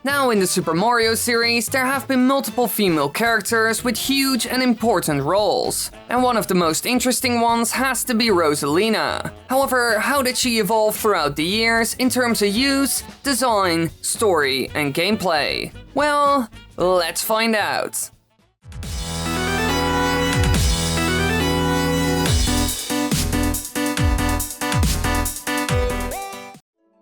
Now in the Super Mario series, there have been multiple female characters with huge and important roles, and one of the most interesting ones has to be Rosalina. However, how did she evolve throughout the years in terms of use, design, story, and gameplay? Well, let's find out.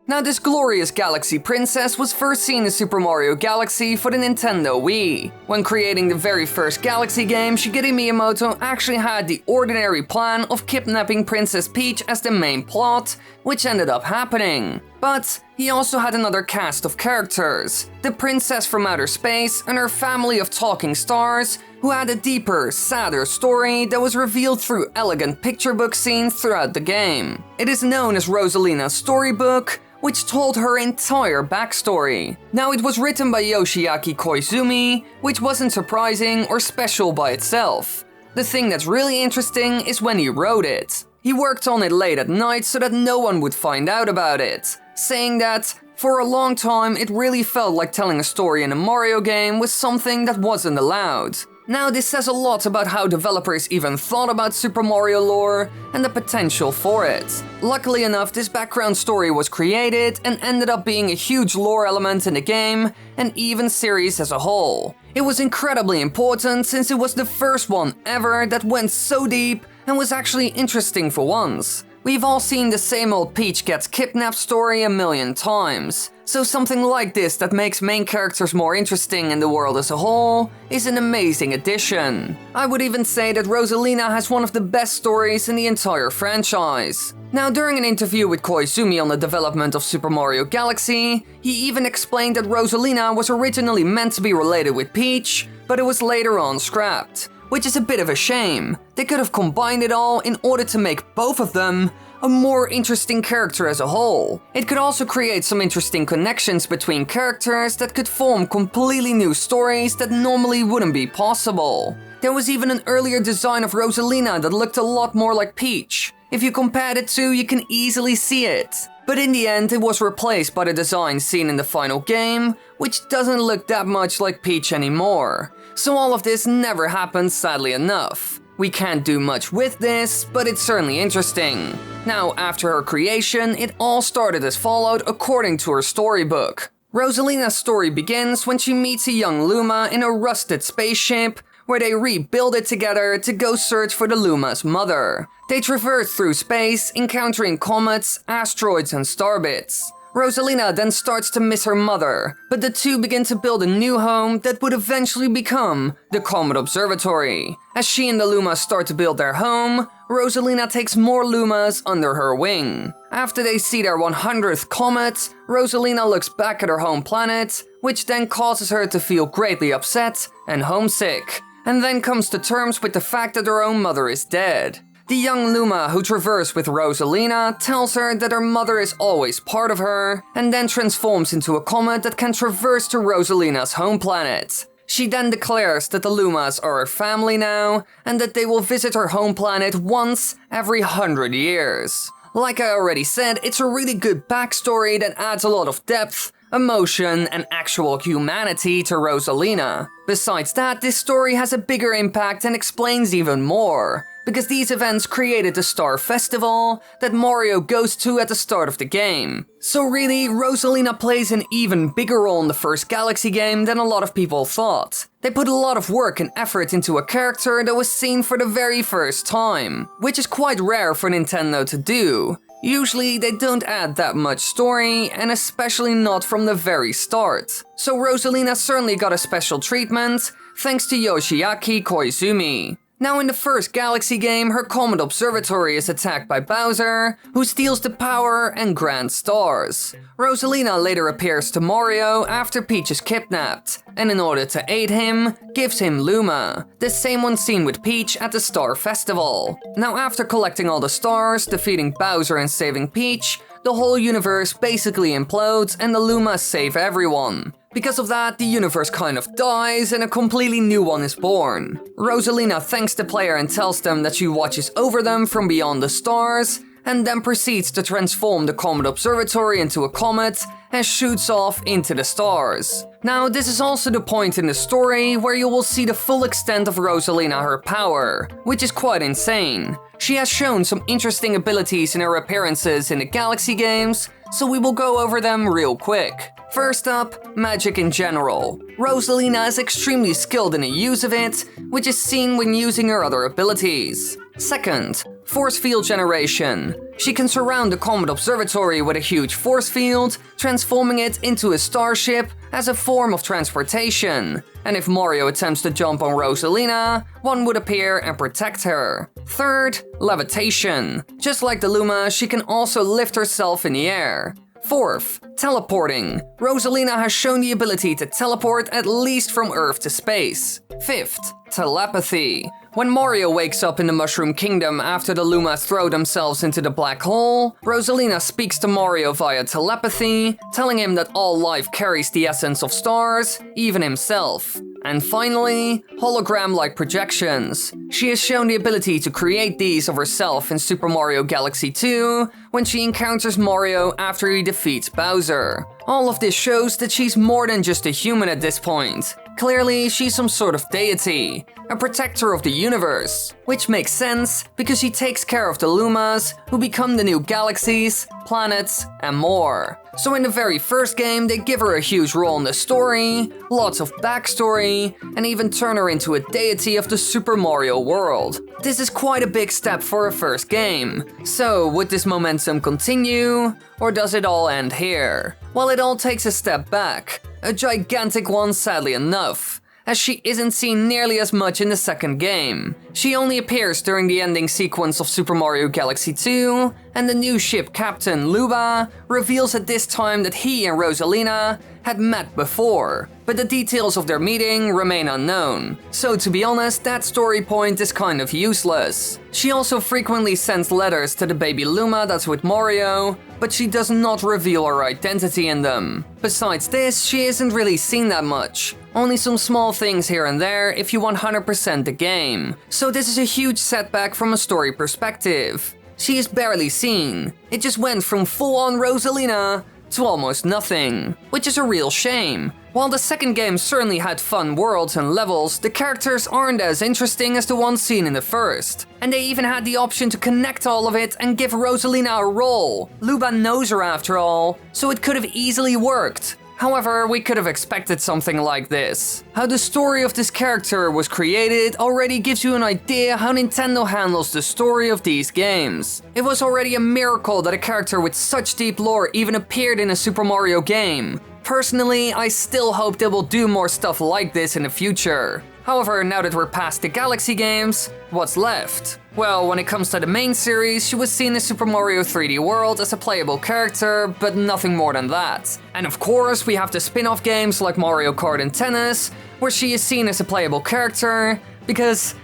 Now this glorious Galaxy Princess was first seen in Super Mario Galaxy for the Nintendo Wii. When creating the very first Galaxy game, Shigeru Miyamoto actually had the ordinary plan of kidnapping Princess Peach as the main plot, which ended up happening. But he also had another cast of characters, the Princess from Outer Space and her family of talking stars, who had a deeper, sadder story that was revealed through elegant picture book scenes throughout the game. It is known as Rosalina's storybook, which told her entire backstory. Now it was written by Yoshiaki Koizumi, which wasn't surprising or special by itself. The thing that's really interesting is when he wrote it. He worked on it late at night so that no one would find out about it, saying that for a long time it really felt like telling a story in a Mario game was something that wasn't allowed. Now this says a lot about how developers even thought about Super Mario lore and the potential for it. Luckily enough, this background story was created and ended up being a huge lore element in the game and even series as a whole. It was incredibly important since it was the first one ever that went so deep and was actually interesting for once. We've all seen the same old Peach gets kidnapped story a million times, so something like this that makes main characters more interesting in the world as a whole is an amazing addition. I would even say that Rosalina has one of the best stories in the entire franchise. Now, during an interview with Koizumi on the development of Super Mario Galaxy, he even explained that Rosalina was originally meant to be related with Peach, but it was later on scrapped. Which is a bit of a shame. They could have combined it all in order to make both of them a more interesting character as a whole. It could also create some interesting connections between characters that could form completely new stories that normally wouldn't be possible. There was even an earlier design of Rosalina that looked a lot more like Peach. If you compare the two, you can easily see it. But in the end, it was replaced by the design seen in the final game, which doesn't look that much like Peach anymore. So all of this never happened, sadly enough. We can't do much with this, but it's certainly interesting. Now, after her creation, it all started as followed according to her storybook. Rosalina's story begins when she meets a young Luma in a rusted spaceship, where they rebuild it together to go search for the Luma's mother. They traverse through space, encountering comets, asteroids, and starbits. Rosalina then starts to miss her mother, but the two begin to build a new home that would eventually become the Comet Observatory. As she and the Lumas start to build their home, Rosalina takes more Lumas under her wing. After they see their 100th comet, Rosalina looks back at her home planet, which then causes her to feel greatly upset and homesick, and then comes to terms with the fact that her own mother is dead. The young Luma who traversed with Rosalina tells her that her mother is always part of her, and then transforms into a comet that can traverse to Rosalina's home planet. She then declares that the Lumas are her family now, and that they will visit her home planet once every 100 years. Like I already said, it's a really good backstory that adds a lot of depth, emotion, and actual humanity to Rosalina. Besides that, this story has a bigger impact and explains even more, because these events created the Star Festival that Mario goes to at the start of the game. So really, Rosalina plays an even bigger role in the first Galaxy game than a lot of people thought. They put a lot of work and effort into a character that was seen for the very first time, which is quite rare for Nintendo to do. Usually, they don't add that much story, and especially not from the very start. So Rosalina certainly got a special treatment, thanks to Yoshiaki Koizumi. Now in the first Galaxy game, her Comet Observatory is attacked by Bowser, who steals the power and grants stars. Rosalina later appears to Mario after Peach is kidnapped, and in order to aid him, gives him Luma, the same one seen with Peach at the Star Festival. Now after collecting all the stars, defeating Bowser and saving Peach, the whole universe basically implodes and the Lumas save everyone. Because of that, the universe kind of dies and a completely new one is born. Rosalina thanks the player and tells them that she watches over them from beyond the stars, and then proceeds to transform the Comet Observatory into a comet and shoots off into the stars. Now, this is also the point in the story where you will see the full extent of Rosalina her power, which is quite insane. She has shown some interesting abilities in her appearances in the Galaxy games, so we will go over them real quick. First up, magic in general. Rosalina is extremely skilled in the use of it, which is seen when using her other abilities. Second, force field generation. She can surround the Comet Observatory with a huge force field, transforming it into a starship as a form of transportation. And if Mario attempts to jump on Rosalina, one would appear and protect her. Third, levitation. Just like the Luma, she can also lift herself in the air. Fourth, teleporting. Rosalina has shown the ability to teleport at least from Earth to space. Fifth, telepathy. When Mario wakes up in the Mushroom Kingdom after the Lumas throw themselves into the black hole, Rosalina speaks to Mario via telepathy, telling him that all life carries the essence of stars, even himself. And finally, hologram-like projections. She has shown the ability to create these of herself in Super Mario Galaxy 2 when she encounters Mario after he defeats Bowser. All of this shows that she's more than just a human at this point. Clearly, she's some sort of deity, a protector of the universe, which makes sense because she takes care of the Lumas, who become the new galaxies, planets, and more. So in the very first game, they give her a huge role in the story, lots of backstory, and even turn her into a deity of the Super Mario world. This is quite a big step for a first game. So, would this momentum continue, or does it all end here? Well, it all takes a step back. A gigantic one, sadly enough, as she isn't seen nearly as much in the second game. She only appears during the ending sequence of Super Mario Galaxy 2, and the new ship captain, Luba, reveals at this time that he and Rosalina had met before, but the details of their meeting remain unknown. So to be honest, that story point is kind of useless. She also frequently sends letters to the baby Luma that's with Mario, but she does not reveal her identity in them. Besides this, she isn't really seen that much. Only some small things here and there if you 100% the game. So this is a huge setback from a story perspective. She is barely seen. It just went from full-on Rosalina to almost nothing, which is a real shame. While the second game certainly had fun worlds and levels, the characters aren't as interesting as the ones seen in the first. And they even had the option to connect all of it and give Rosalina a role. Luba knows her after all, so it could have easily worked. However, we could have expected something like this. How the story of this character was created already gives you an idea how Nintendo handles the story of these games. It was already a miracle that a character with such deep lore even appeared in a Super Mario game. Personally, I still hope they will do more stuff like this in the future. However, now that we're past the Galaxy games, what's left? Well, when it comes to the main series, she was seen in Super Mario 3D World as a playable character, but nothing more than that. And of course, we have the spin-off games like Mario Kart and Tennis, where she is seen as a playable character, because,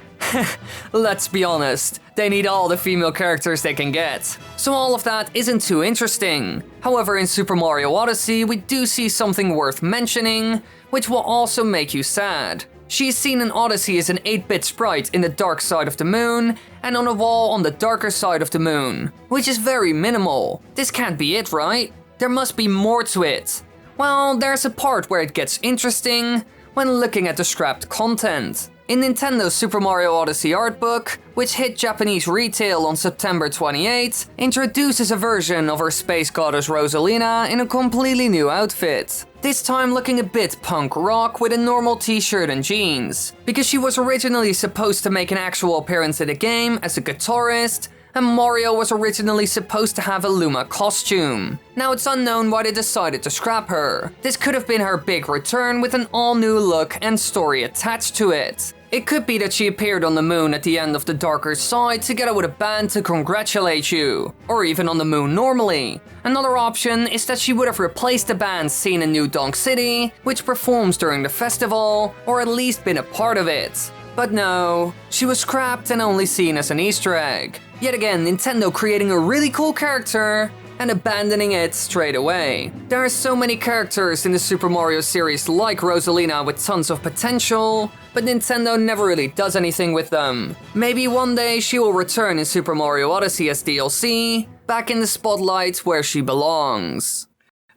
let's be honest, they need all the female characters they can get. So all of that isn't too interesting. However, in Super Mario Odyssey, we do see something worth mentioning, which will also make you sad. She is seen in Odyssey as an 8-bit sprite in the dark side of the moon, and on a wall on the darker side of the moon, which is very minimal. This can't be it, right? There must be more to it. Well, there's a part where it gets interesting when looking at the scrapped content. In Nintendo's Super Mario Odyssey art book, which hit Japanese retail on September 28, introduces a version of her space goddess Rosalina in a completely new outfit. This time looking a bit punk rock with a normal t-shirt and jeans, because she was originally supposed to make an actual appearance in the game as a guitarist, and Mario was originally supposed to have a Luma costume. Now it's unknown why they decided to scrap her. This could have been her big return with an all-new look and story attached to it. It could be that she appeared on the moon at the end of the darker side together with a band to congratulate you, or even on the moon normally. Another option is that she would have replaced the band seen in New Donk City, which performs during the festival, or at least been a part of it. But no, she was scrapped and only seen as an Easter egg. Yet again, Nintendo creating a really cool character and abandoning it straight away. There are so many characters in the Super Mario series like Rosalina with tons of potential, but Nintendo never really does anything with them. Maybe one day she will return in Super Mario Odyssey as DLC, back in the spotlight where she belongs.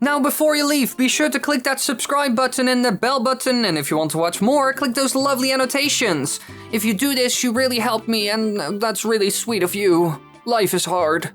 Now before you leave, be sure to click that subscribe button and the bell button, and if you want to watch more, click those lovely annotations. If you do this, you really help me, and that's really sweet of you. Life is hard.